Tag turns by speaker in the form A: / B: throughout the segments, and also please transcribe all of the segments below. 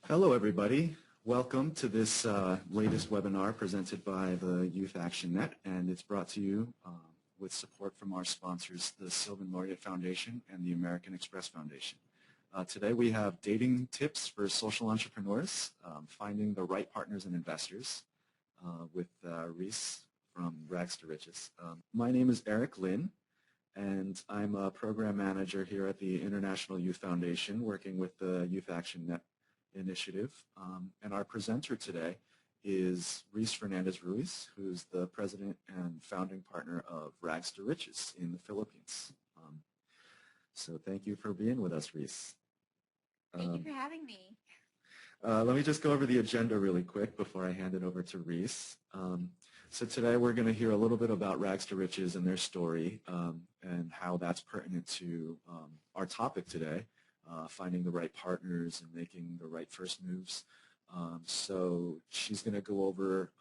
A: Hello, everybody. Welcome to this latest webinar presented by the YouthActionNet, and it's brought to you with support from our sponsors, the Sylvan Laureate Foundation and the American Express Foundation. Today we have dating tips for social entrepreneurs, finding the right partners and investors with Reese from Rags2Riches. My name is Eric Lin, and I'm a program manager here at the International Youth Foundation working with the YouthActionNet initiative. And our presenter today is Reese Fernandez-Ruiz, who's the president and founding partner of Rags2Riches in the Philippines. So thank you for being with us, Reese.
B: Thank you for having me.
A: Let me just go over the agenda really quick before I hand it over to Reese. So today we're going to hear a little bit about Rags2Riches and their story and how that's pertinent to our topic today, finding the right partners and making the right first moves. So she's going to go over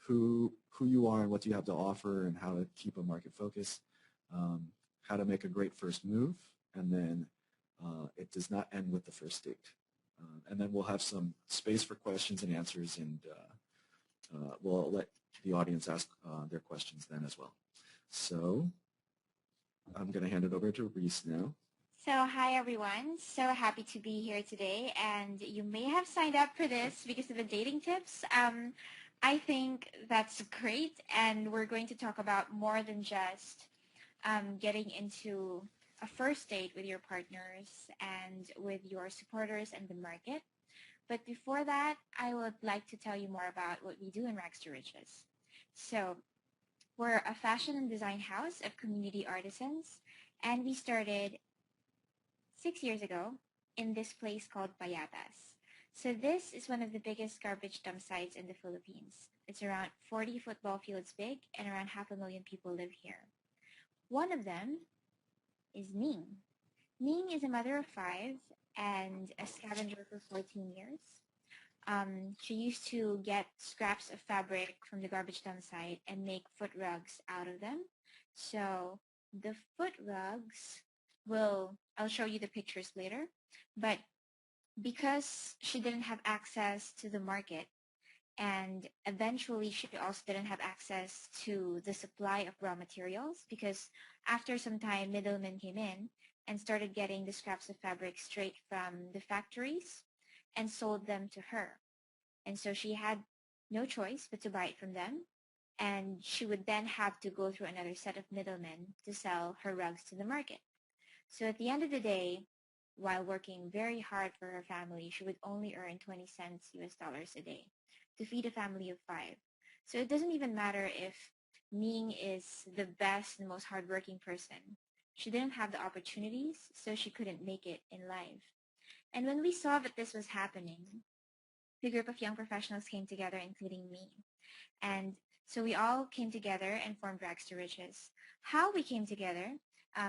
A: who you are and what you have to offer and how to keep a market focus, how to make a great first move, and then it does not end with the first date. And then we'll have some space for questions and answers, and we'll let the audience ask their questions then as well. So I'm going to hand it over to Reese now.
B: So hi everyone, so happy to be here today, and you may have signed up for this because of the dating tips. I think that's great, and we're going to talk about more than just getting into a first date with your partners and with your supporters and the market. But before that, I would like to tell you more about what we do in Rags2Riches. So we're a fashion and design house of community artisans, and we started 6 years ago in this place called Payatas. So this is one of the biggest garbage dump sites in the Philippines. It's around 40 football fields big, and around 500,000 people live here. One of them is Ning. Ning is a mother of 5 and a scavenger for 14 years. She used to get scraps of fabric from the garbage dump site and make foot rugs out of them. So the foot rugs I'll show you the pictures later, but because she didn't have access to the market, and eventually she also didn't have access to the supply of raw materials, because after some time middlemen came in and started getting the scraps of fabric straight from the factories and sold them to her. And so she had no choice but to buy it from them, and she would then have to go through another set of middlemen to sell her rugs to the market. So at the end of the day, while working very hard for her family, she would only earn 20 cents US dollars a day to feed a family of 5. So it doesn't even matter if Ning is the best and most hardworking person. She didn't have the opportunities, so she couldn't make it in life. And when we saw that this was happening, the group of young professionals came together, including me. And so we all came together and formed Rags2Riches. How we came together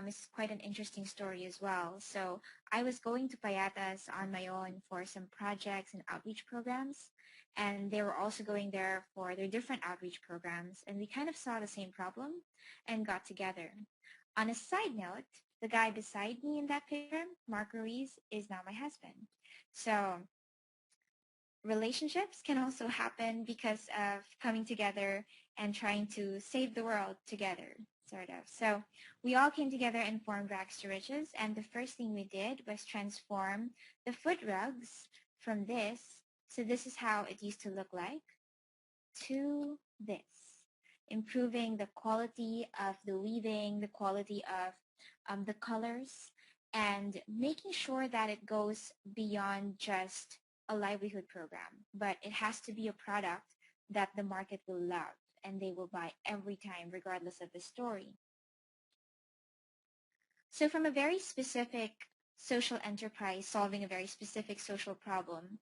B: is quite an interesting story as well. So I was going to Payatas on my own for some projects and outreach programs, and they were also going there for their different outreach programs, and we kind of saw the same problem and got together. On a side note, the guy beside me in that picture, Mark Ruiz, is now my husband. So relationships can also happen because of coming together and trying to save the world together, sort of. So we all came together and formed Rags2Riches, and the first thing we did was transform the foot rugs from this, so this is how it used to look like, to this, improving the quality of the weaving, the quality of the colors, and making sure that it goes beyond just a livelihood program, but it has to be a product that the market will love and they will buy every time, regardless of the story. So from a very specific social enterprise solving a very specific social problem,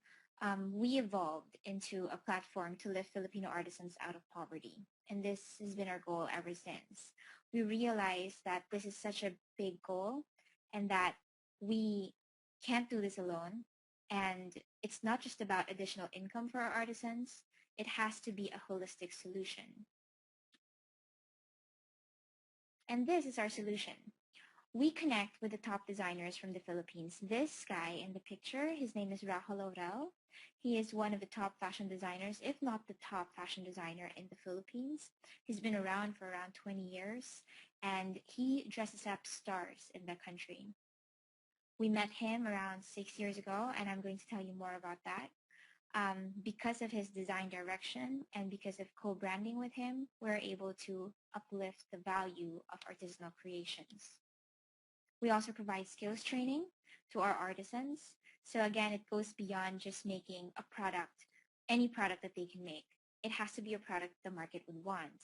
B: we evolved into a platform to lift Filipino artisans out of poverty. And this has been our goal ever since. We realized that this is such a big goal and that we can't do this alone. And it's not just about additional income for our artisans. It has to be a holistic solution. And this is our solution. we connect with the top designers from the Philippines. This guy in the picture, his name is Rahul Laurel. He is one of the top fashion designers, if not the top fashion designer in the Philippines. He's been around for around 20 years, and he dresses up stars in the country. We met him around 6 years ago, and I'm going to tell you more about that. Because of his design direction and because of co-branding with him, we're able to uplift the value of artisanal creations. We also provide skills training to our artisans. So again, it goes beyond just making a product, any product that they can make. It has to be a product the market would want.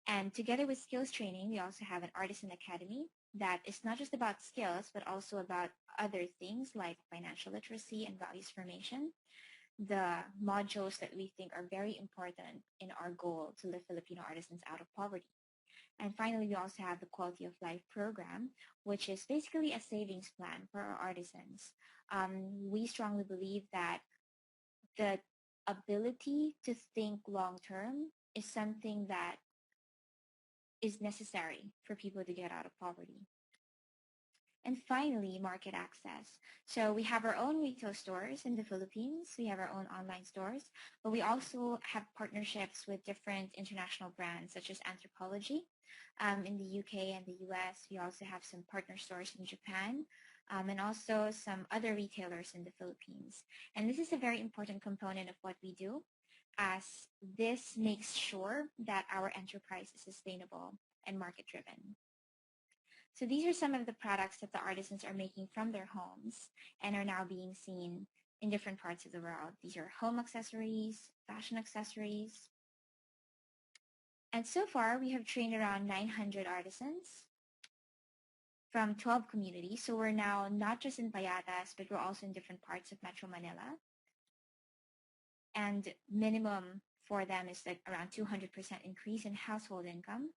B: And together with skills training, we also have an artisan academy that is not just about skills, but also about other things like financial literacy and values formation, the modules that we think are very important in our goal to lift Filipino artisans out of poverty. And finally, we also have the Quality of Life program, which is basically a savings plan for our artisans. We strongly believe that the ability to think long-term is something that is necessary for people to get out of poverty. And finally, market access. So we have our own retail stores in the Philippines. We have our own online stores, but we also have partnerships with different international brands such as Anthropologie in the UK and the US. We also have some partner stores in Japan and also some other retailers in the Philippines. And this is a very important component of what we do, as this makes sure that our enterprise is sustainable and market-driven. So these are some of the products that the artisans are making from their homes and are now being seen in different parts of the world. These are home accessories, fashion accessories. And so far, we have trained around 900 artisans from 12 communities. So we're now not just in Payatas, but we're also in different parts of Metro Manila. And minimum for them is like around 200% increase in household income.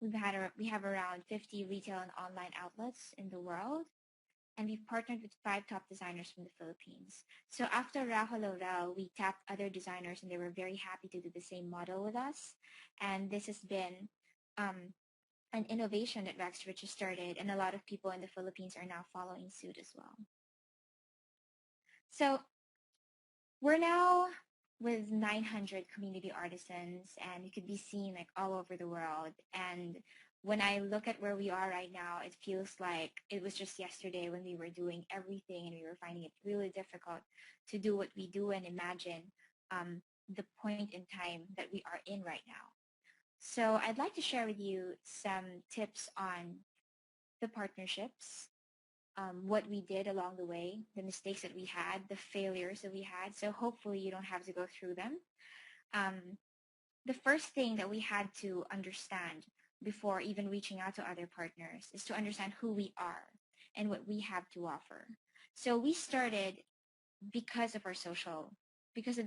B: We have around 50 retail and online outlets in the world, and we've partnered with 5 top designers from the Philippines. So after Rahul Laurel, we tapped other designers, and they were very happy to do the same model with us. And this has been an innovation that Rags2Riches started, and a lot of people in the Philippines are now following suit as well. So we're now with 900 community artisans, and it could be seen like all over the world. And when I look at where we are right now, it feels like it was just yesterday when we were doing everything and we were finding it really difficult to do what we do and imagine the point in time that we are in right now. So I'd like to share with you some tips on the partnerships, what we did along the way, the mistakes that we had, the failures that we had. So hopefully you don't have to go through them. The first thing that we had to understand before even reaching out to other partners is to understand who we are and what we have to offer. So we started because of the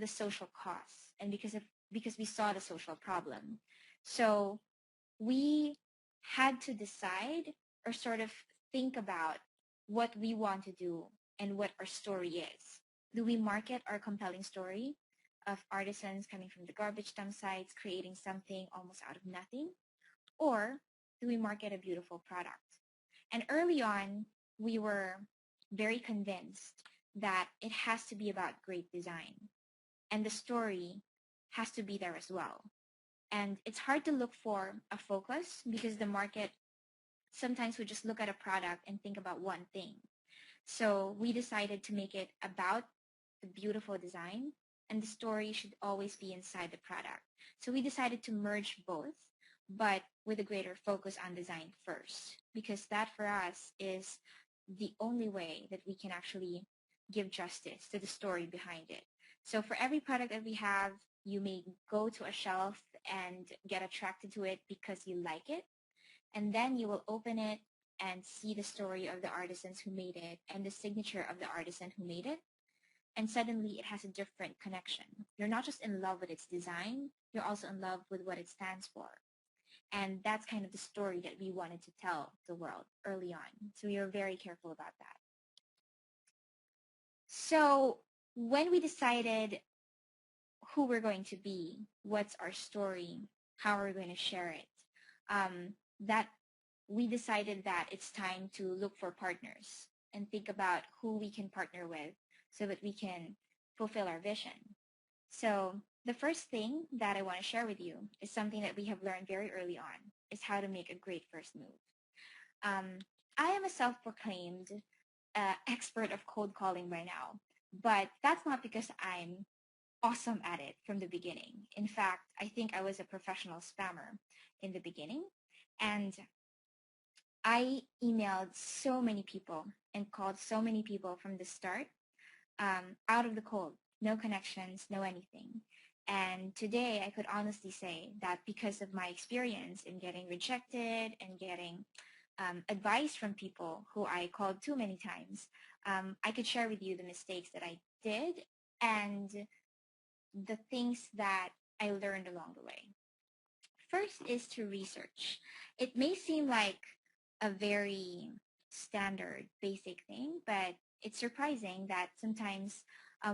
B: social costs and because we saw the social problem. So we had to decide or sort of think about what we want to do and what our story is. Do we market our compelling story of artisans coming from the garbage dump sites, creating something almost out of nothing? Or do we market a beautiful product? And early on, we were very convinced that it has to be about great design. And the story has to be there as well. And it's hard to look for a focus because the market sometimes we just look at a product and think about one thing. So we decided to make it about the beautiful design, and the story should always be inside the product. So we decided to merge both, but with a greater focus on design first, because that for us is the only way that we can actually give justice to the story behind it. So for every product that we have, you may go to a shelf and get attracted to it because you like it. And then you will open it and see the story of the artisans who made it and the signature of the artisan who made it. And suddenly it has a different connection. You're not just in love with its design, you're also in love with what it stands for. And that's kind of the story that we wanted to tell the world early on. So we were very careful about that. So when we decided who we're going to be, what's our story, how are we going to share it, that we decided that it's time to look for partners and think about who we can partner with so that we can fulfill our vision. So the first thing that I want to share with you is something that we have learned very early on, is how to make a great first move. I am a self-proclaimed expert of cold calling by now, but that's not because I'm awesome at it from the beginning. In fact, I think I was a professional spammer in the beginning, and I emailed so many people and called so many people from the start, out of the cold, no connections, no anything. And today I could honestly say that because of my experience in getting rejected and getting advice from people who I called too many times, I could share with you the mistakes that I did and the things that I learned along the way. First is to research. It may seem like a very standard, basic thing, but it's surprising that sometimes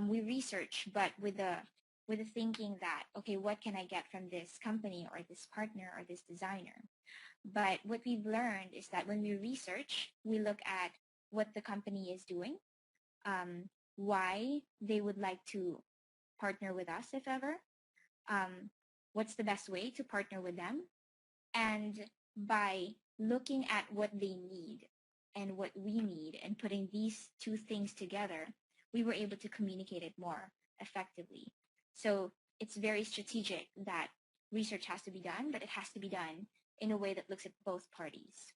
B: we research, but with the thinking that, okay, what can I get from this company or this partner or this designer? But what we've learned is that when we research, we look at what the company is doing, why they would like to partner with us, if ever, what's the best way to partner with them, and by looking at what they need and what we need and putting these two things together, we were able to communicate it more effectively. So it's very strategic that research has to be done, but it has to be done in a way that looks at both parties.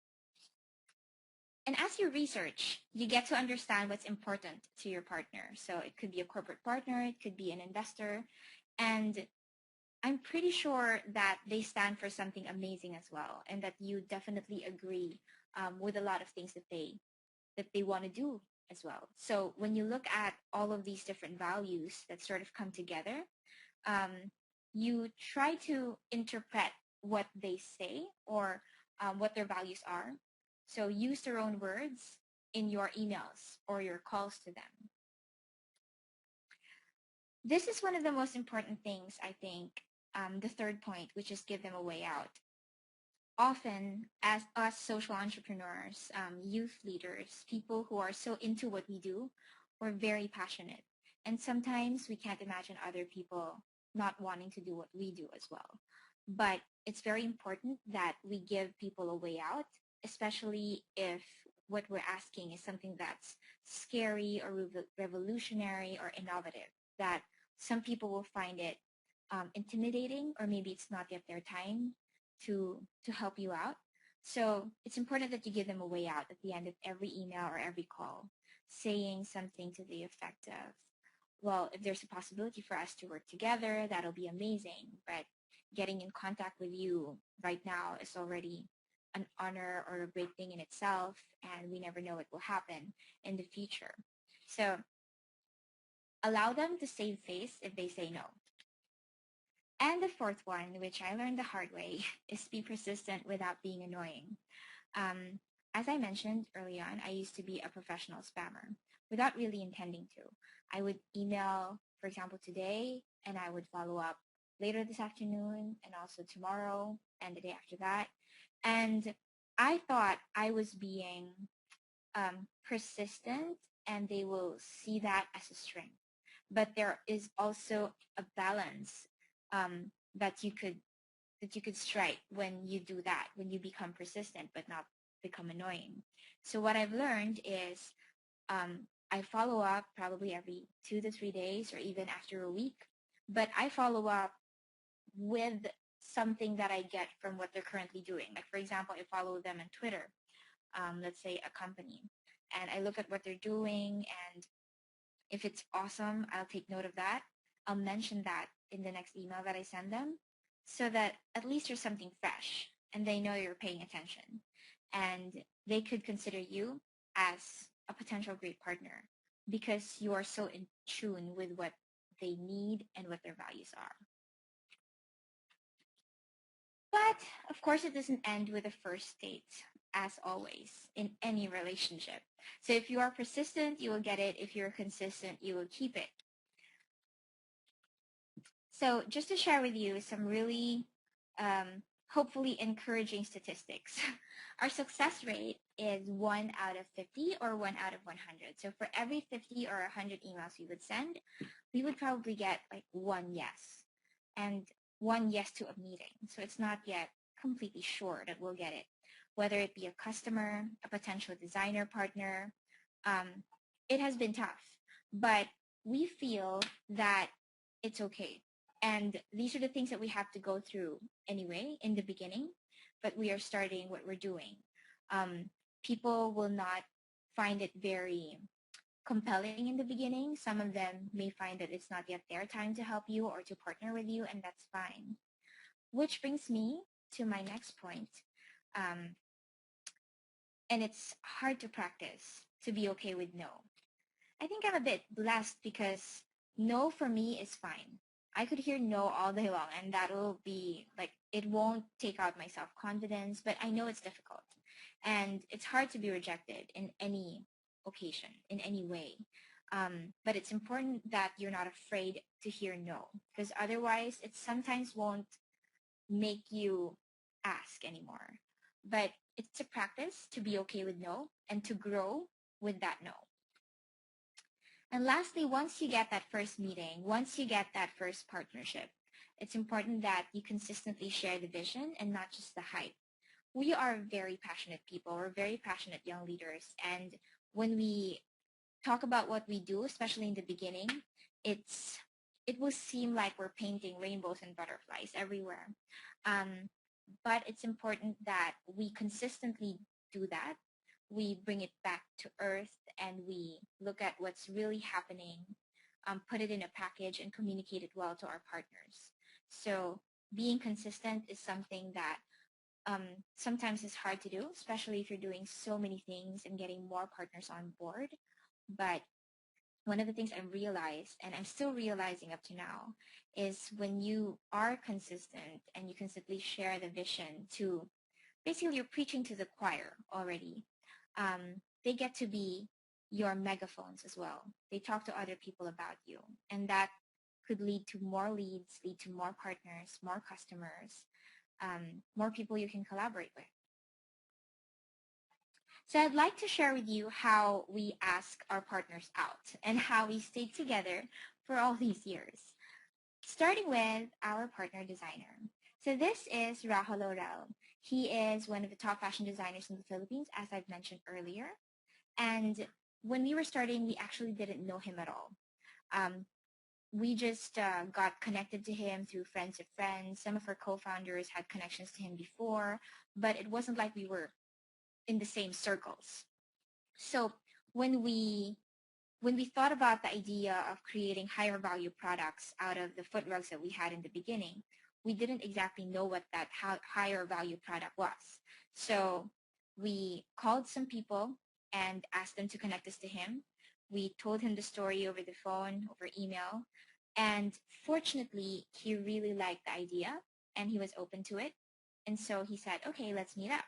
B: And as you research, you get to understand what's important to your partner. So it could be a corporate partner, it could be an investor, and I'm pretty sure that they stand for something amazing as well, and that you definitely agree with a lot of things that they want to do as well. So when you look at all of these different values that sort of come together, you try to interpret what they say or what their values are. So use their own words in your emails or your calls to them. This is one of the most important things, I think, the third point, which is give them a way out. Often, as us social entrepreneurs, youth leaders, people who are so into what we do, we're very passionate. And sometimes we can't imagine other people not wanting to do what we do as well. But it's very important that we give people a way out, especially if what we're asking is something that's scary or revolutionary or innovative, that some people will find it intimidating, or maybe it's not yet their time to help you out. So it's important that you give them a way out at the end of every email or every call, saying something to the effect of, well, if there's a possibility for us to work together, that'll be amazing. But getting in contact with you right now is already an honor or a great thing in itself, and we never know what will happen in the future. So allow them to save face if they say no. And the fourth one, which I learned the hard way, is to be persistent without being annoying. As I mentioned early on, I used to be a professional spammer without really intending to. I would email, for example, today, and I would follow up later this afternoon and also tomorrow and the day after that. And I thought I was being persistent, and they will see that as a strength. But there is also a balance that you could strike when you do that, when you become persistent but not become annoying. So what I've learned is I follow up probably every 2 to 3 days or even after a week, but I follow up with something that I get from what they're currently doing. Like, for example, I follow them on Twitter, let's say a company, and I look at what they're doing, and if it's awesome, I'll take note of that. I'll mention that in the next email that I send them, so that at least there's something fresh and they know you're paying attention, and they could consider you as a potential great partner because you are so in tune with what they need and what their values are. But of course, it doesn't end with a first date, as always, in any relationship. So if you are persistent, you will get it. If you're consistent, you will keep it. So just to share with you some really hopefully encouraging statistics. Our success rate is 1 out of 50 or 1 out of 100. So for every 50 or 100 emails we would send, we would probably get like one yes and one yes to a meeting. So it's not yet completely sure that we'll get it, whether it be a customer, a potential designer partner. It has been tough, but we feel that it's okay. And these are the things that we have to go through anyway in the beginning, but we are starting what we're doing. People will not find it very compelling in the beginning. Some of them may find that it's not yet their time to help you or to partner with you, and that's fine. Which brings me to my next point. And it's hard to practice to be okay with no. I think I'm a bit blessed because no for me is fine. I could hear no all day long, and that'll be like, it won't take out my self-confidence, but I know it's difficult. And it's hard to be rejected in any occasion, in any way. But it's important that you're not afraid to hear no, because otherwise it sometimes won't make you ask anymore. But it's a practice to be okay with no and to grow with that no. And lastly, once you get that first meeting, once you get that first partnership, it's important that you consistently share the vision and not just the hype. We are very passionate people. We're very passionate young leaders. And when we talk about what we do, especially in the beginning, it will seem like we're painting rainbows and butterflies everywhere. But it's important that we consistently do that. We bring it back to earth and we look at what's really happening, put it in a package and communicate it well to our partners. So being consistent is something that sometimes is hard to do, especially if you're doing so many things and getting more partners on board. But one of the things I realized, and I'm still realizing up to now, is when you are consistent and you consistently share the vision to, basically you're preaching to the choir already. They get to be your megaphones as well. They talk to other people about you, and that could lead to more leads, lead to more partners, more customers, more people you can collaborate with. So I'd like to share with you how we ask our partners out and how we stayed together for all these years. Starting with our partner designer. So this is Rahul Laurel. He is one of the top fashion designers in the Philippines, as I've mentioned earlier. And when we were starting, we actually didn't know him at all. We just got connected to him through friends of friends. Some of our co-founders had connections to him before, but it wasn't like we were in the same circles. So when we thought about the idea of creating higher value products out of the foot rugs that we had in the beginning, we didn't exactly know what that higher value product was. So we called some people and asked them to connect us to him. We told him the story over the phone, over email, and fortunately, he really liked the idea and he was open to it. And so he said, okay, let's meet up.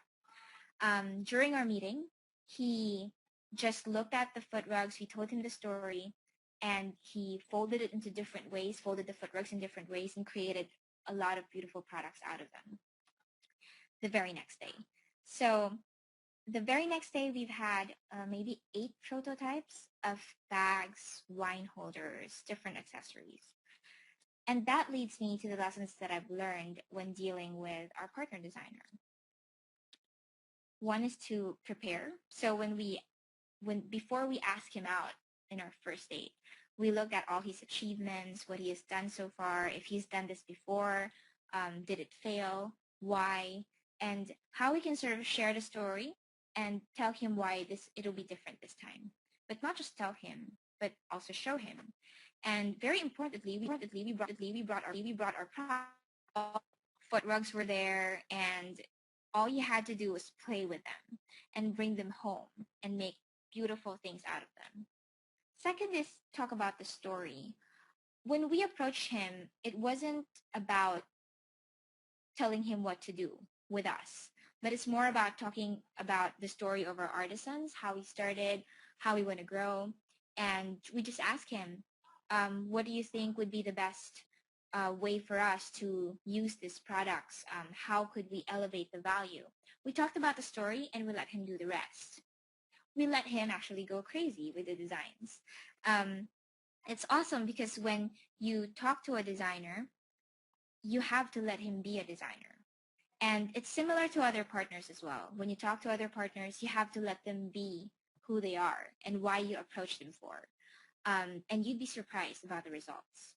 B: During our meeting, he just looked at the foot rugs. We told him the story, and he folded it into different ways, folded the foot rugs in different ways, and created a lot of beautiful products out of them the very next day. So the very next day, we've had maybe 8 prototypes of bags, wine holders, different accessories. And that leads me to the lessons that I've learned when dealing with our partner designer. One is to prepare. So before we ask him out in our first date, we look at all his achievements, what he has done so far, if he's done this before, did it fail, why, and how we can sort of share the story and tell him why it'll be different this time. But not just tell him, but also show him. And very importantly, we brought our product. Foot rugs were there, and all you had to do was play with them and bring them home and make beautiful things out of them. Second is talk about the story. When we approached him, it wasn't about telling him what to do with us, but it's more about talking about the story of our artisans, how we started, how we want to grow. And we just asked him, what do you think would be the best way for us to use these products. How could we elevate the value? We talked about the story and we let him do the rest. We let him actually go crazy with the designs. It's awesome because when you talk to a designer, you have to let him be a designer. And it's similar to other partners as well. When you talk to other partners, you have to let them be who they are and why you approach them for. And you'd be surprised about the results.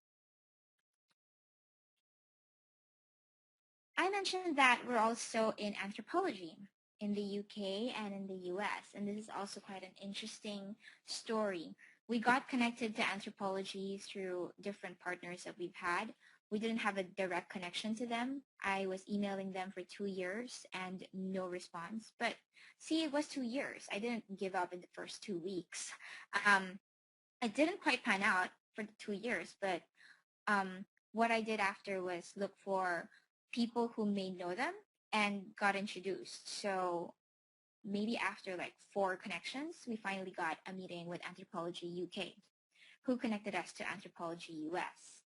B: I mentioned that we're also in Anthropologie in the UK and in the US, and this is also quite an interesting story. We got connected to Anthropologie through different partners that we've had. We didn't have a direct connection to them. I was emailing them for 2 years and no response. But see, it was 2 years. I didn't give up in the first 2 weeks. I didn't quite pan out for the 2 years, but what I did after was look for people who may know them and got introduced. So maybe after like 4 connections, we finally got a meeting with Anthropologie UK, who connected us to Anthropologie US.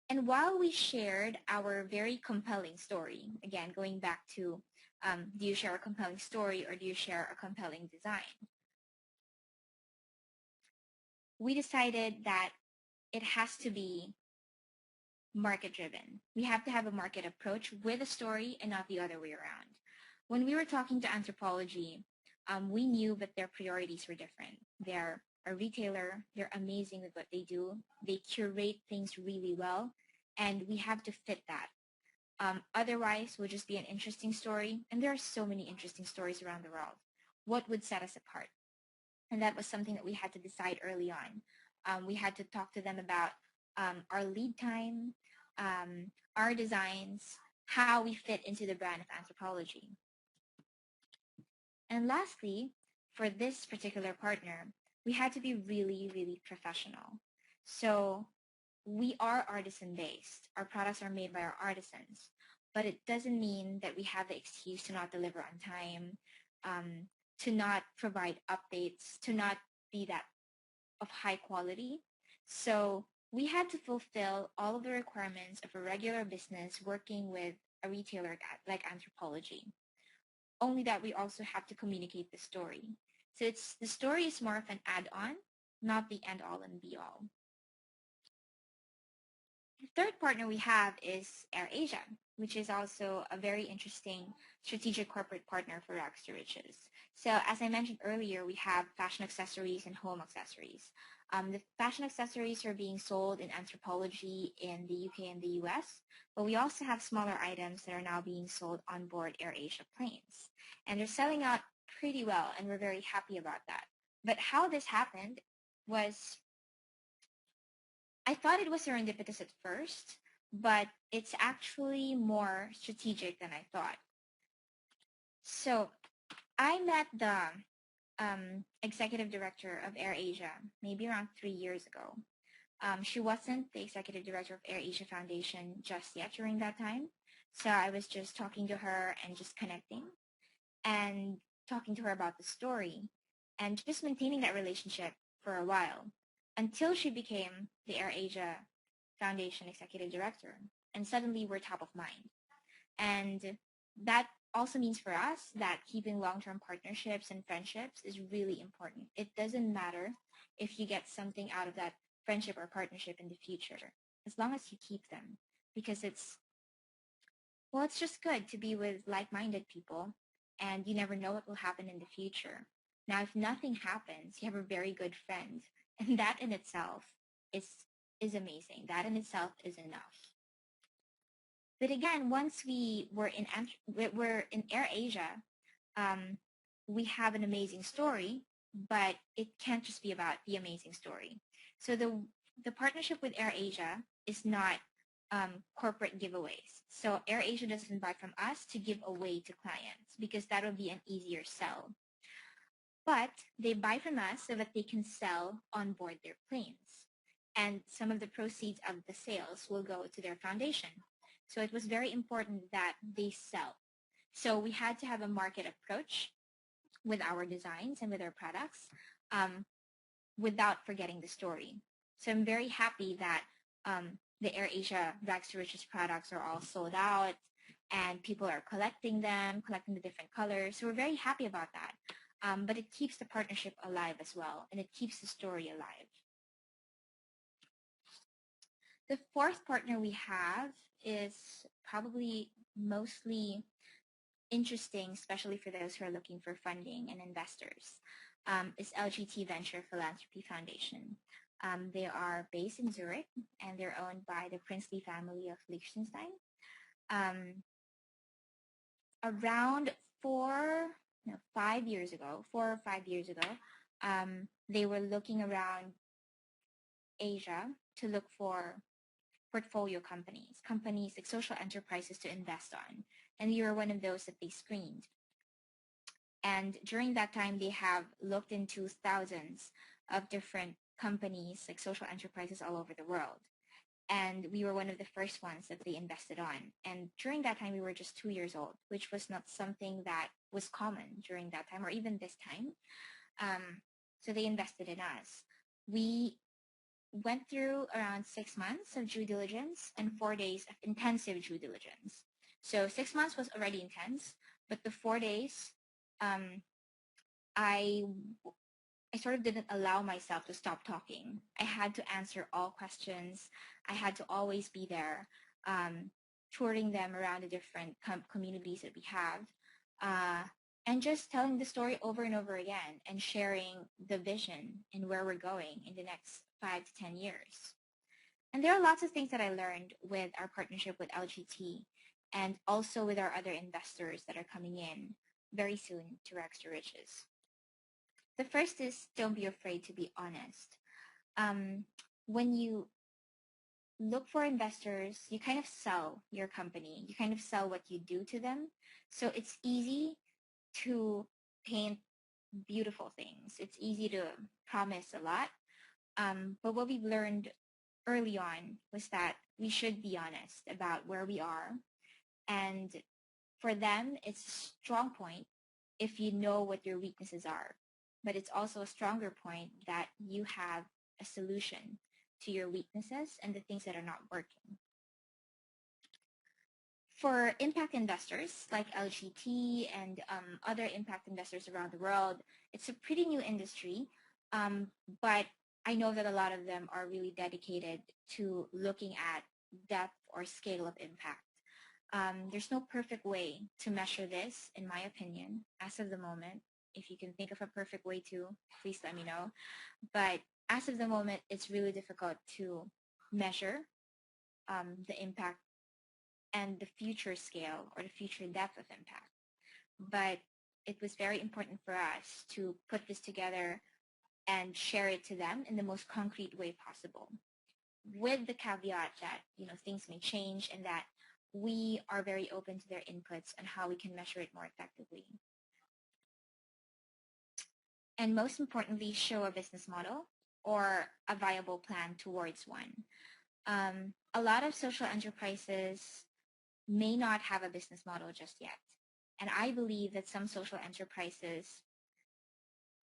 B: And while we shared our very compelling story, again, going back to do you share a compelling story or do you share a compelling design? We decided that it has to be market-driven. We have to have a market approach with a story and not the other way around. When we were talking to Anthropologie, we knew that their priorities were different. They're a retailer. They're amazing with what they do. They curate things really well, and we have to fit that. Otherwise, it would just be an interesting story, and there are so many interesting stories around the world. What would set us apart? And that was something that we had to decide early on. We had to talk to them about our lead time, our designs, how we fit into the brand of Anthropologie. And lastly, for this particular partner, we had to be really, really professional. So we are artisan-based. Our products are made by our artisans, but it doesn't mean that we have the excuse to not deliver on time, to not provide updates, to not be that of high quality. So we had to fulfill all of the requirements of a regular business working with a retailer like Anthropologie. Only that we also have to communicate the story. So the story is more of an add-on, not the end-all and be-all. The third partner we have is AirAsia, which is also a very interesting strategic corporate partner for Rags2Riches. So as I mentioned earlier, we have fashion accessories and home accessories. The fashion accessories are being sold in Anthropologie in the UK and the US, but we also have smaller items that are now being sold on board AirAsia planes. And they're selling out pretty well, and we're very happy about that. But how this happened was, I thought it was serendipitous at first, but it's actually more strategic than I thought. So I met the executive director of AirAsia maybe around 3 years ago. She wasn't the executive director of AirAsia Foundation just yet during that time. So I was just talking to her and just connecting and talking to her about the story and just maintaining that relationship for a while until she became the AirAsia Foundation executive director. And suddenly we're top of mind. And that also means for us that keeping long-term partnerships and friendships is really important. It doesn't matter if you get something out of that friendship or partnership in the future, as long as you keep them, because it's just good to be with like-minded people, and you never know what will happen in the future. Now, if nothing happens, you have a very good friend, and that in itself is amazing. That in itself is enough. But again, once we're in AirAsia, we have an amazing story, but it can't just be about the amazing story. So the partnership with AirAsia is not corporate giveaways. So AirAsia doesn't buy from us to give away to clients because that would be an easier sell. But they buy from us so that they can sell on board their planes. And some of the proceeds of the sales will go to their foundation. So it was very important that they sell. So we had to have a market approach with our designs and with our products without forgetting the story. So I'm very happy that the AirAsia Rags2Riches products are all sold out, and people are collecting them, collecting the different colors. So we're very happy about that. But it keeps the partnership alive as well, and it keeps the story alive. The fourth partner we have is probably mostly interesting, especially for those who are looking for funding and investors, is LGT Venture Philanthropy Foundation. They are based in Zurich, and they're owned by the princely family of Liechtenstein. Around 4 or 5 years ago, they were looking around Asia to look for portfolio companies like social enterprises to invest on. And we were one of those that they screened. And during that time, they have looked into thousands of different companies, like social enterprises all over the world. And we were one of the first ones that they invested on. And during that time, we were just 2 years old, which was not something that was common during that time or even this time. So they invested in us. We went through around 6 months of due diligence and 4 days of intensive due diligence. So 6 months was already intense, but the 4 days, I sort of didn't allow myself to stop talking. I had to answer all questions. I had to always be there, touring them around the different communities that we have, and just telling the story over and over again and sharing the vision and where we're going in the next 5 to 10 years. And there are lots of things that I learned with our partnership with LGT and also with our other investors that are coming in very soon to Rags2Riches. The first is don't be afraid to be honest. When you look for investors, you kind of sell your company. You kind of sell what you do to them. So it's easy to paint beautiful things. It's easy to promise a lot. But what we've learned early on was that we should be honest about where we are. And for them, it's a strong point if you know what your weaknesses are. But it's also a stronger point that you have a solution to your weaknesses and the things that are not working. For impact investors like LGT and other impact investors around the world, it's a pretty new industry, but I know that a lot of them are really dedicated to looking at depth or scale of impact. There's no perfect way to measure this, in my opinion, as of the moment. If you can think of a perfect way to, please let me know. But as of the moment, it's really difficult to measure the impact and the future scale or the future depth of impact. But it was very important for us to put this together and share it to them in the most concrete way possible, with the caveat that, you know, things may change and that we are very open to their inputs on how we can measure it more effectively. And most importantly, show a business model or a viable plan towards one. A lot of social enterprises may not have a business model just yet. And I believe that some social enterprises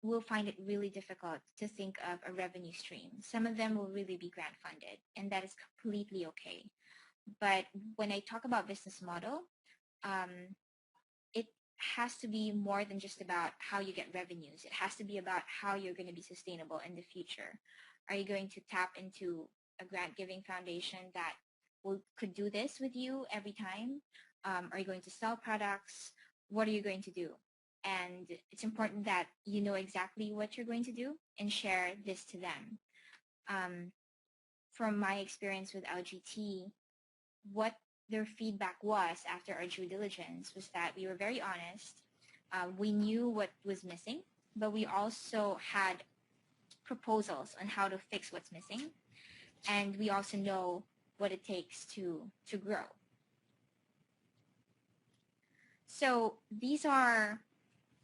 B: will find it really difficult to think of a revenue stream. Some of them will really be grant funded, and that is completely okay. But when I talk about business model, it has to be more than just about how you get revenues. It has to be about how you're going to be sustainable in the future. Are you going to tap into a grant-giving foundation that could do this with you every time? Are you going to sell products? What are you going to do? And it's important that you know exactly what you're going to do and share this to them. From my experience with LGT, what their feedback was after our due diligence was that we were very honest. We knew what was missing, but we also had proposals on how to fix what's missing. And we also know what it takes to grow. So these are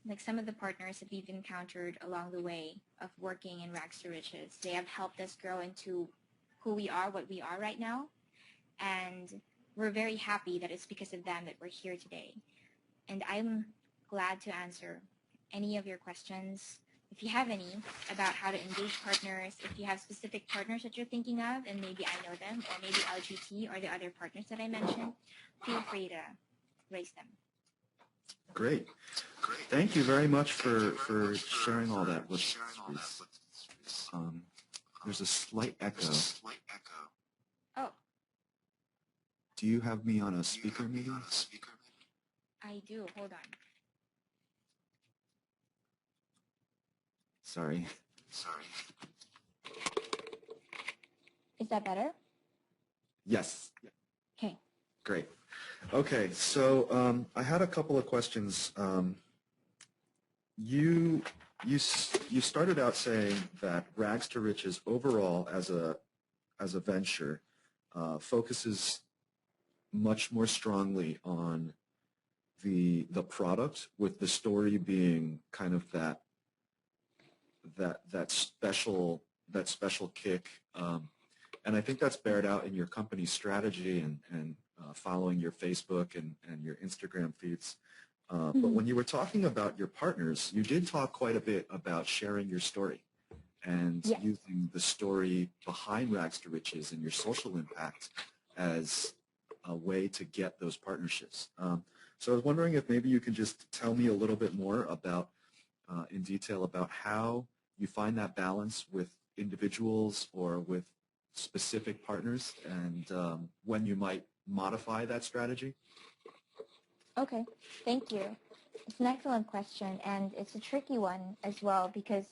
B: like some of the partners that we've encountered along the way of working in Rags2Riches. They have helped us grow into who we are, what we are right now. And we're very happy that it's because of them that we're here today. And I'm glad to answer any of your questions. if you have any, about how to engage partners, if you have specific partners that you're thinking of, and maybe I know them, or maybe LGT or the other partners that I mentioned, feel free to raise them.
A: Great. Thank you very much for sharing all that with us. There's a slight echo.
B: Oh.
A: Do you have me on a speaker maybe?
B: I do. Hold on.
A: Sorry.
B: Is that better?
A: Yes.
B: Okay.
A: Great. Okay, so I had a couple of questions. You started out saying that Rags2Riches overall as a venture focuses much more strongly on the product, with the story being kind of that special kick, and I think that's bared out in your company's strategy and following your Facebook and your Instagram feeds. But when you were talking about your partners, you did talk quite a bit about sharing your story and using the story behind Rags2Riches and your social impact as a way to get those partnerships. So I was wondering if maybe you could just tell me a little bit more about, in detail, about how you find that balance with individuals or with specific partners, and when you might modify that strategy.
B: Okay, thank you. It's an excellent question, and it's a tricky one as well, because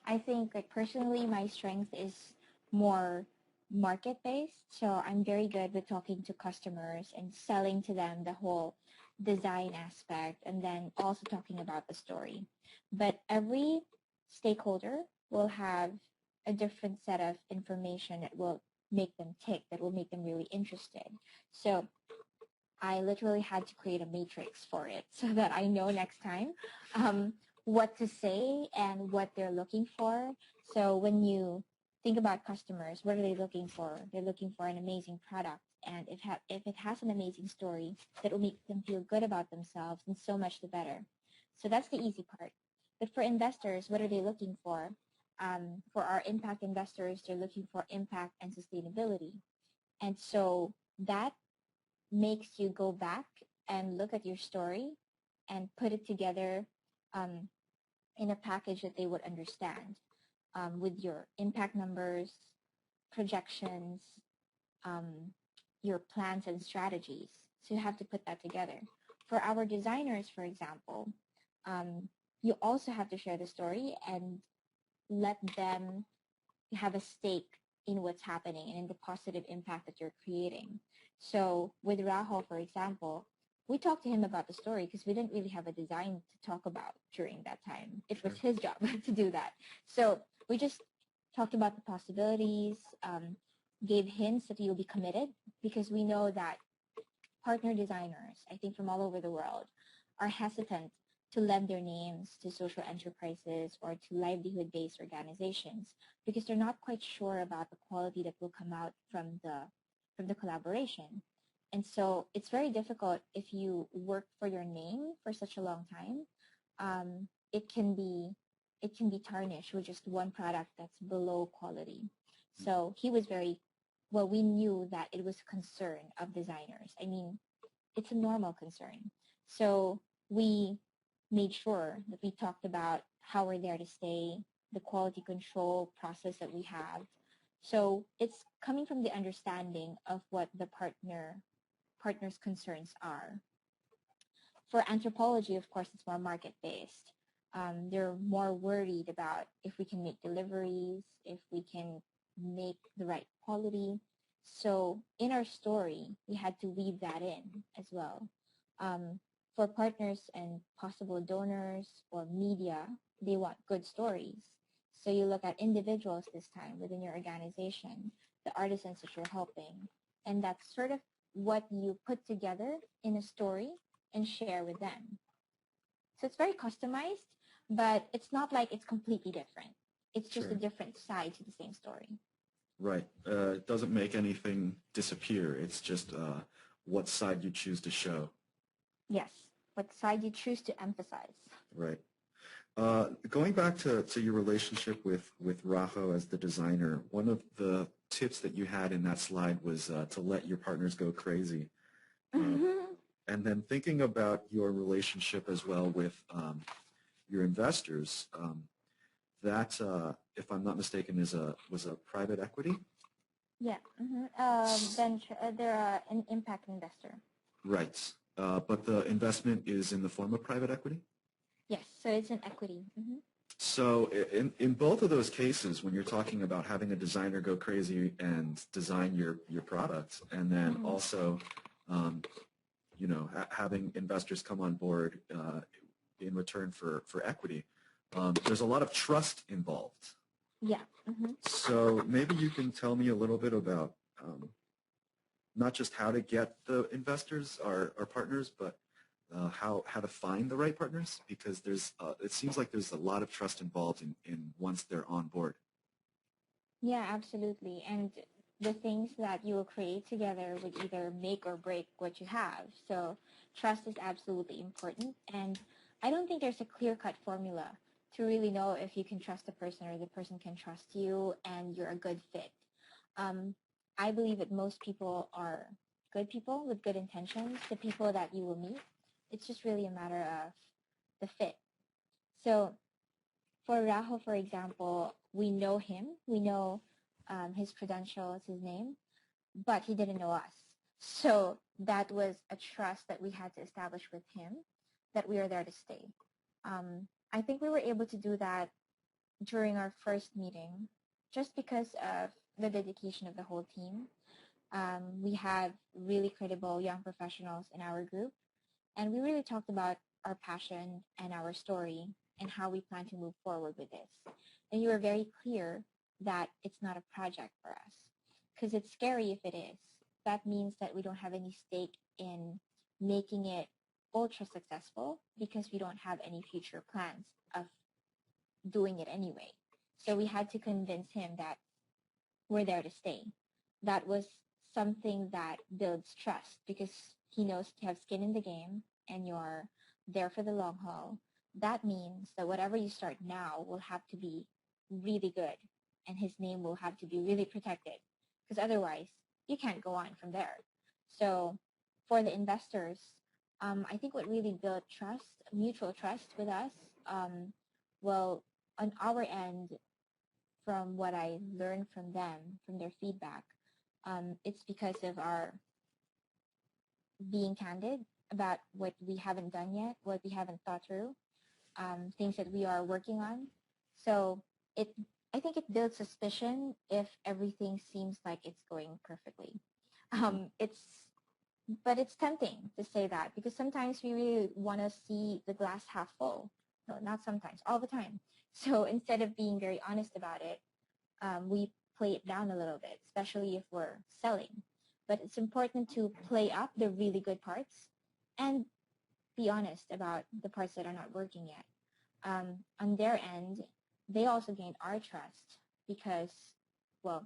B: I think, like, personally, my strength is more market-based, so I'm very good with talking to customers and selling to them the whole design aspect, and then also talking about the story. But every stakeholder will have a different set of information that will make them tick, that will make them really interested. So I literally had to create a matrix for it so that I know next time what to say and what they're looking for. So when you think about customers, what are they looking for? They're looking for an amazing product. And if it has an amazing story that will make them feel good about themselves, then so much the better. So that's the easy part. But for investors, what are they looking for? For our impact investors, they're looking for impact and sustainability. And so that makes you go back and look at your story and put it together in a package that they would understand, with your impact numbers, projections, your plans and strategies. So you have to put that together. For our designers, for example, you also have to share the story and let them have a stake in what's happening and in the positive impact that you're creating. So with Rahul, for example, we talked to him about the story because we didn't really have a design to talk about during that time. It was his job to do that. So we just talked about the possibilities, gave hints that he will be committed, because we know that partner designers, I think from all over the world, are hesitant to lend their names to social enterprises or to livelihood-based organizations because they're not quite sure about the quality that will come out from the collaboration. And so it's very difficult if you work for your name for such a long time. It can be tarnished with just one product that's below quality. So he was we knew that it was a concern of designers. I mean, it's a normal concern. So we made sure that we talked about how we're there to stay, the quality control process that we have. So it's coming from the understanding of what the partner's concerns are. For Anthropologie, of course, it's more market-based. They're more worried about if we can make deliveries, if we can make the right quality. So in our story, we had to weave that in as well. For partners and possible donors or media, they want good stories. So you look at individuals this time within your organization, the artisans that you're helping, and that's sort of what you put together in a story and share with them. So it's very customized, but it's not like it's completely different. It's just a different side to the same story.
A: Right. It doesn't make anything disappear. It's just what side you choose to show.
B: Yes, what side you choose to emphasize.
A: Right. Going back to your relationship with Rajo as the designer, one of the tips that you had in that slide was to let your partners go crazy. And then thinking about your relationship as well with your investors, that, if I'm not mistaken, was a private equity?
B: Yeah. Venture, they're an impact investor.
A: Right. But the investment is in the form of private equity?
B: Yes, so it's an equity.
A: So in both of those cases, when you're talking about having a designer go crazy and design your product, and then also, you know, having investors come on board in return for equity, there's a lot of trust involved.
B: Yeah.
A: So maybe you can tell me a little bit about not just how to get the investors or partners, but how to find the right partners, because there's it seems like there's a lot of trust involved in once they're on board.
B: Yeah, absolutely. And the things that you will create together would either make or break what you have. So trust is absolutely important. And I don't think there's a clear-cut formula to really know if you can trust a person or the person can trust you and you're a good fit. I believe that most people are good people with good intentions, the people that you will meet. It's just really a matter of the fit. So for Rajo, for example, we know him. We know his credentials, his name, but he didn't know us. So that was a trust that we had to establish with him, that we are there to stay. I think we were able to do that during our first meeting just because of the dedication of the whole team. We had really credible young professionals in our group, and we really talked about our passion and our story and how we plan to move forward with this. And you were very clear that it's not a project for us, because it's scary if it is. That means that we don't have any stake in making it ultra successful because we don't have any future plans of doing it anyway. So we had to convince him that we're there to stay. That was something that builds trust because he knows you have skin in the game and you're there for the long haul. That means that whatever you start now will have to be really good and his name will have to be really protected because otherwise you can't go on from there. So for the investors, I think what really built trust, mutual trust with us, well, on our end, from what I learned from them, from their feedback, it's because of our being candid about what we haven't done yet, what we haven't thought through, things that we are working on. So I think it builds suspicion if everything seems like it's going perfectly. But it's tempting to say that because sometimes we really want to see the glass half full. No, not sometimes, all the time. So instead of being very honest about it, we play it down a little bit, especially if we're selling. But it's important to play up the really good parts and be honest about the parts that are not working yet. On their end, they also gained our trust because, well,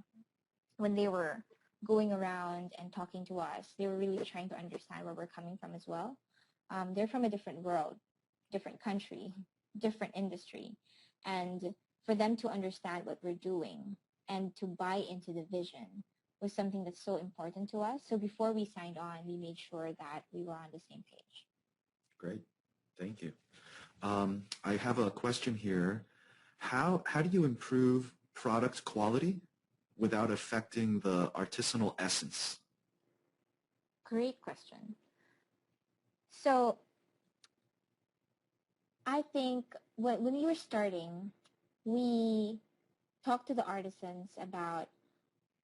B: when they were going around and talking to us, they were really trying to understand where we're coming from as well. They're from a different world, different country, different industry. And for them to understand what we're doing and to buy into the vision was something that's so important to us. So before we signed on, we made sure that we were on the same page.
A: Great. Thank you. I have a question here. How do you improve product quality without affecting the artisanal essence?
B: Great question. So I think when we were starting, we talked to the artisans about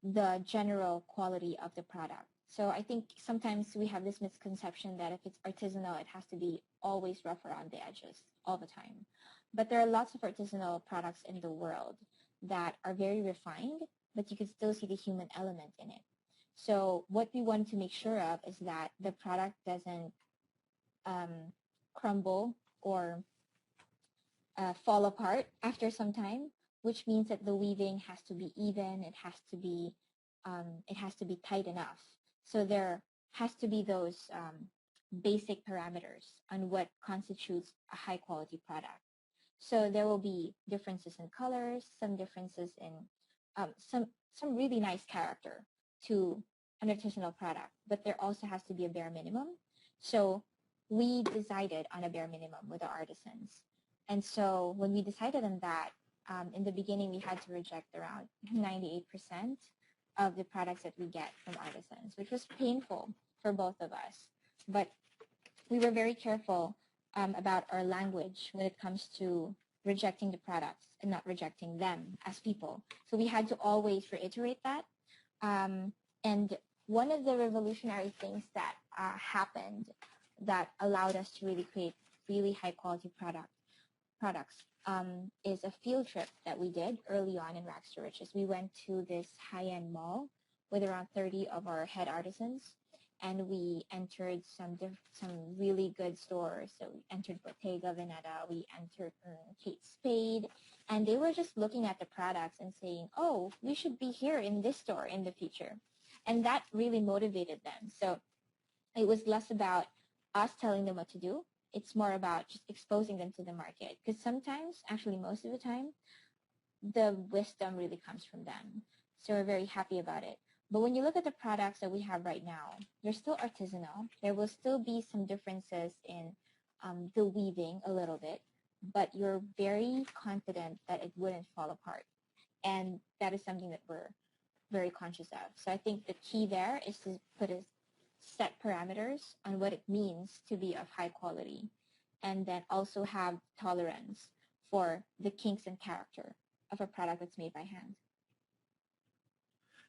B: the general quality of the product. So I think sometimes we have this misconception that if it's artisanal, it has to be always rough around the edges all the time. But there are lots of artisanal products in the world that are very refined, but you can still see the human element in it. So what we want to make sure of is that the product doesn't crumble or fall apart after some time, which means that the weaving has to be even. It has to be tight enough. So there has to be those basic parameters on what constitutes a high quality product. So there will be differences in colors, some differences in some really nice character to an artisanal product, but there also has to be a bare minimum. So we decided on a bare minimum with the artisans. And so when we decided on that, in the beginning, we had to reject around 98% of the products that we get from artisans, which was painful for both of us. But we were very careful about our language when it comes to rejecting the products and not rejecting them as people. So we had to always reiterate that. And one of the revolutionary things that happened that allowed us to really create really high quality products is a field trip that we did early on in Rags2Riches. We went to this high-end mall with around 30 of our head artisans, and we entered some really good stores. So we entered Bottega Veneta, we entered Kate Spade, and they were just looking at the products and saying, oh, we should be here in this store in the future. And that really motivated them. So it was less about us telling them what to do. It's more about just exposing them to the market. Because sometimes, actually most of the time, the wisdom really comes from them. So we're very happy about it. But when you look at the products that we have right now, they're still artisanal. There will still be some differences in the weaving a little bit, but you're very confident that it wouldn't fall apart. And that is something that we're very conscious of. So I think the key there is to put a set parameters on what it means to be of high quality, and then also have tolerance for the kinks and character of a product that's made by hand.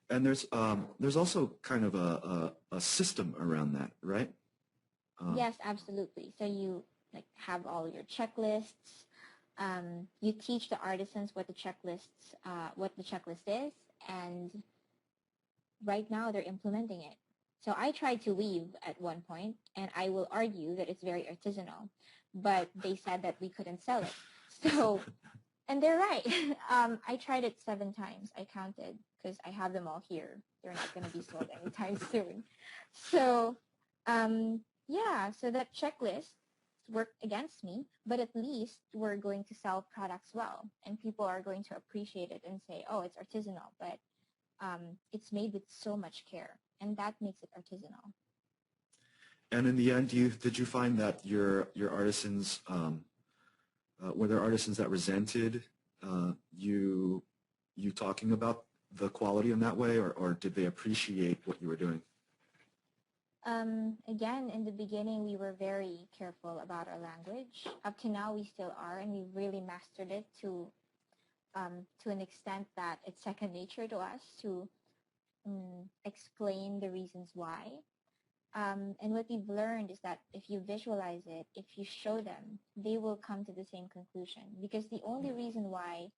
A: And there's also kind of a system around that, right?
B: Yes, absolutely. So you have all your checklists. You teach the artisans what the checklist is, and right now they're implementing it. So I tried to weave at one point, and I will argue that it's very artisanal, but they said that we couldn't sell it. So, and they're right. I tried it 7 times. I counted because I have them all here. They're not going to be sold anytime soon. So, yeah, so that checklist worked against me, but at least we're going to sell products well, and people are going to appreciate it and say, oh, it's artisanal, but it's made with so much care, and that makes it artisanal.
A: And in the end, did you find that your artisans, were there artisans that resented you talking about the quality in that way, or did they appreciate what you were doing?
B: Again, in the beginning, we were very careful about our language. Up to now, we still are, and we've really mastered it to an extent that it's second nature to us to explain the reasons why. And what we've learned is that if you visualize it, if you show them, they will come to the same conclusion. Because the only reason why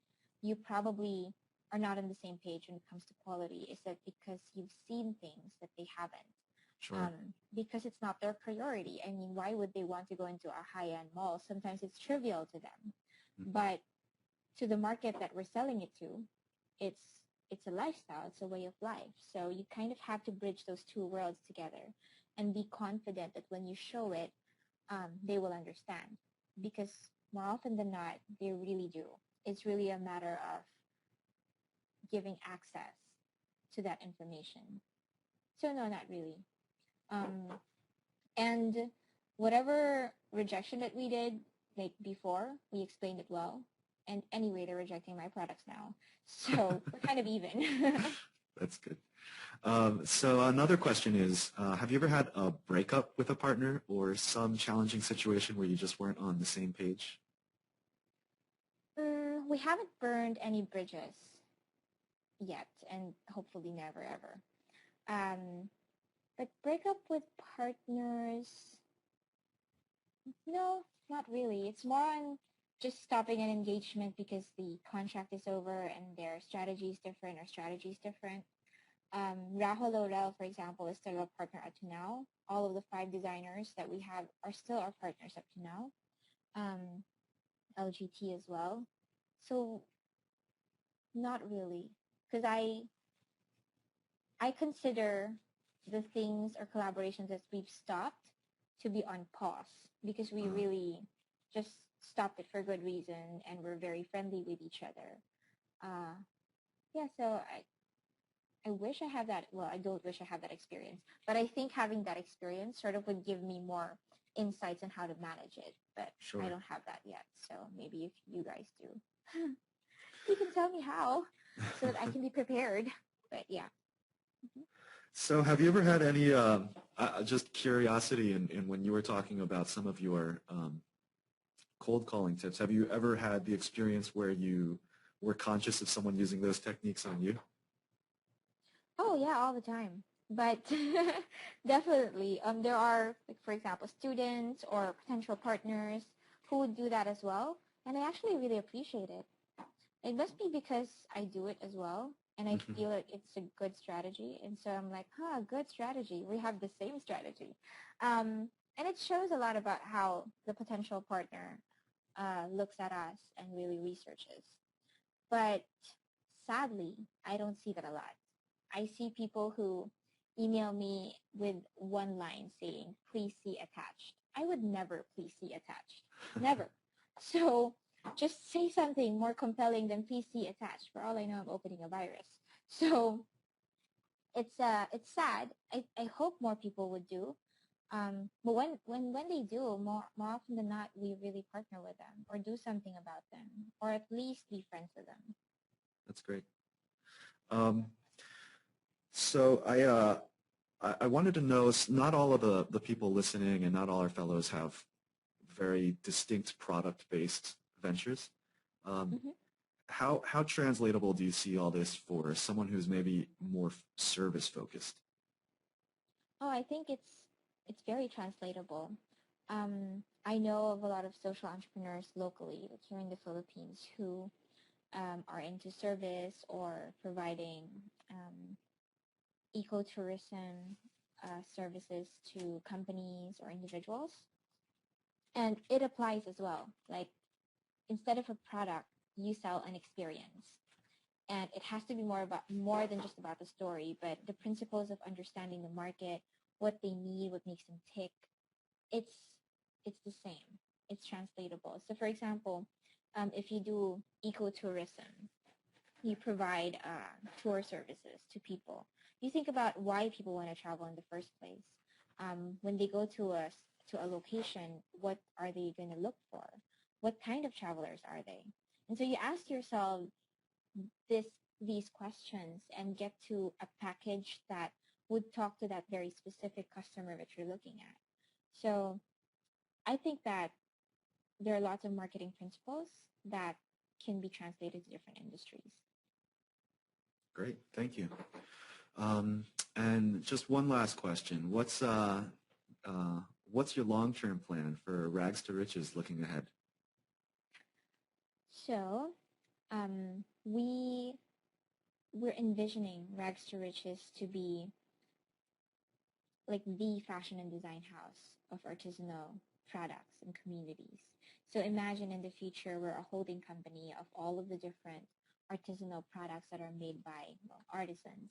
B: you probably are not on the same page when it comes to quality is that because you've seen things that they haven't.
A: Sure.
B: Because it's not their priority. I mean, why would they want to go into a high-end mall? Sometimes it's trivial to them. But to the market that we're selling it to, it's a lifestyle, it's a way of life. So you kind of have to bridge those two worlds together and be confident that when you show it, they will understand. Because more often than not, they really do. It's really a matter of giving access to that information. So no, not really. And whatever rejection that we did before, we explained it well. And anyway, they're rejecting my products now. So we're kind of even.
A: That's good. So another question is, have you ever had a breakup with a partner or some challenging situation where you just weren't on the same page?
B: We haven't burned any bridges yet, and hopefully never, ever. But breakup with partners, no, not really. It's more on just stopping an engagement because the contract is over and their strategy is different, our strategy is different. Rahul Laurel, for example, is still our partner up to now. All of the 5 designers that we have are still our partners up to now. LGT as well. So not really, because I consider the things or collaborations that we've stopped to be on pause because we really just stopped it for good reason, and we're very friendly with each other. Yeah, so I wish I had that. Well, I don't wish I had that experience, but I think having that experience sort of would give me more insights on how to manage it. But
A: Sure.
B: I don't have that yet, so maybe if you guys do, you can tell me how so that I can be prepared. But yeah. Mm-hmm.
A: So have you ever had any, just curiosity in when you were talking about some of your cold calling tips, have you ever had the experience where you were conscious of someone using those techniques on you?
B: Oh yeah, all the time. But definitely, there are, like, for example, students or potential partners who would do that as well, and I actually really appreciate it. It must be because I do it as well, and I feel like it's a good strategy, and so I'm like, good strategy. We have the same strategy, and it shows a lot about how the potential partner looks at us and really researches. But sadly, I don't see that a lot. I see people who email me with one line saying, please see attached. I would never please see attached. Never. So just say something more compelling than please see attached. For all I know, I'm opening a virus. So it's sad. I hope more people would do. But when they do, more often than not, we really partner with them or do something about them or at least be friends with them.
A: That's great. So I wanted to know, not all of the people listening and not all our fellows have very distinct product-based ventures. How translatable do you see all this for someone who's maybe more service-focused?
B: Oh, I think it's very translatable. I know of a lot of social entrepreneurs locally, like here in the Philippines, who are into service or providing ecotourism services to companies or individuals. And it applies as well. Like, instead of a product, you sell an experience. And it has to be more than just about the story, but the principles of understanding the market, what they need, what makes them tick. It's the same. It's translatable. So, for example, if you do ecotourism, you provide tour services to people. You think about why people want to travel in the first place. When they go to a location, what are they going to look for? What kind of travelers are they? And so you ask yourself these questions and get to a package that would talk to that very specific customer that you're looking at. So I think that there are lots of marketing principles that can be translated to different industries.
A: Great, thank you. And just one last question: what's your long-term plan for Rags2Riches looking ahead?
B: So we're envisioning Rags2Riches to be like the fashion and design house of artisanal products and communities. So imagine in the future we're a holding company of all of the different artisanal products that are made by artisans,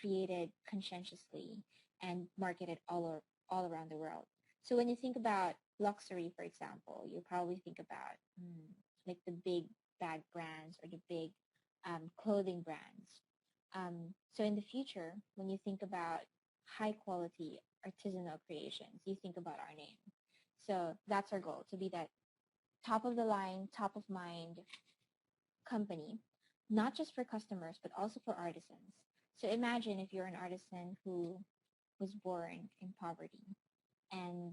B: created conscientiously and marketed all around the world. So when you think about luxury, for example, you probably think about like the big bag brands or the big clothing brands. So in the future, when you think about high quality artisanal creations, you think about our name. So that's our goal, to be that top of the line, top of mind company, not just for customers, but also for artisans. So imagine if you're an artisan who was born in poverty and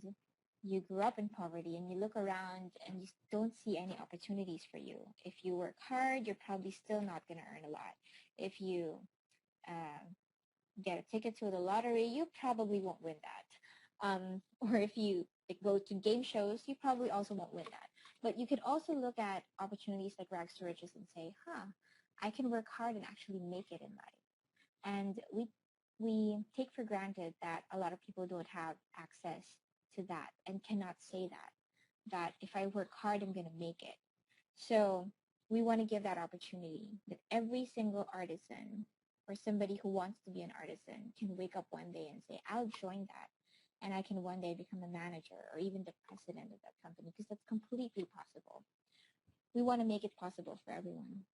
B: you grew up in poverty and you look around and you don't see any opportunities for you. If you work hard, you're probably still not going to earn a lot. If you get a ticket to the lottery, you probably won't win that. Or if you go to game shows, you probably also won't win that. But you could also look at opportunities like Rags2Riches and say, I can work hard and actually make it in life. And we take for granted that a lot of people don't have access to that and cannot say that if I work hard, I'm going to make it. So we want to give that opportunity that every single artisan or somebody who wants to be an artisan can wake up one day and say, I'll join that. and I can one day become a manager or even the president of that company, because that's completely possible. We want to make it possible for everyone.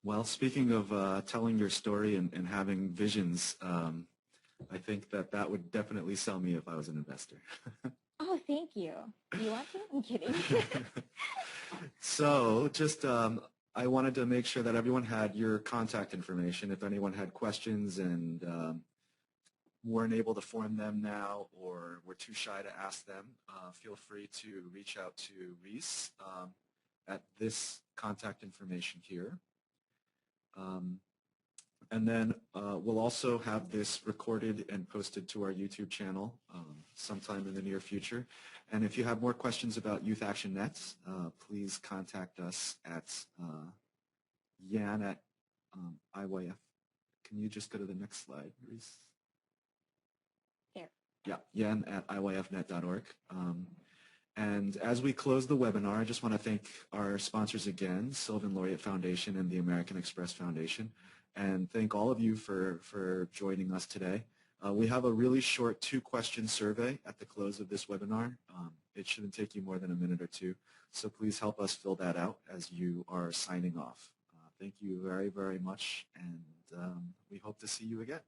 A: Well, speaking of telling your story and having visions, I think that would definitely sell me if I was an investor.
B: Oh, thank you. Do you want to? I'm kidding.
A: So just I wanted to make sure that everyone had your contact information. If anyone had questions and weren't able to form them now or were too shy to ask them, feel free to reach out to Reese at this contact information here. And then we'll also have this recorded and posted to our YouTube channel sometime in the near future. And if you have more questions about YouthActionNet, please contact us at Yan at IYF. Can you just go to the next slide, Reese?
B: There.
A: Yeah, Yan at IYFnet.org. And as we close the webinar, I just want to thank our sponsors again, Sylvan Laureate Foundation and the American Express Foundation, and thank all of you for joining us today. We have a really short 2-question survey at the close of this webinar. It shouldn't take you more than a minute or two, so please help us fill that out as you are signing off. Thank you very, very much, and we hope to see you again.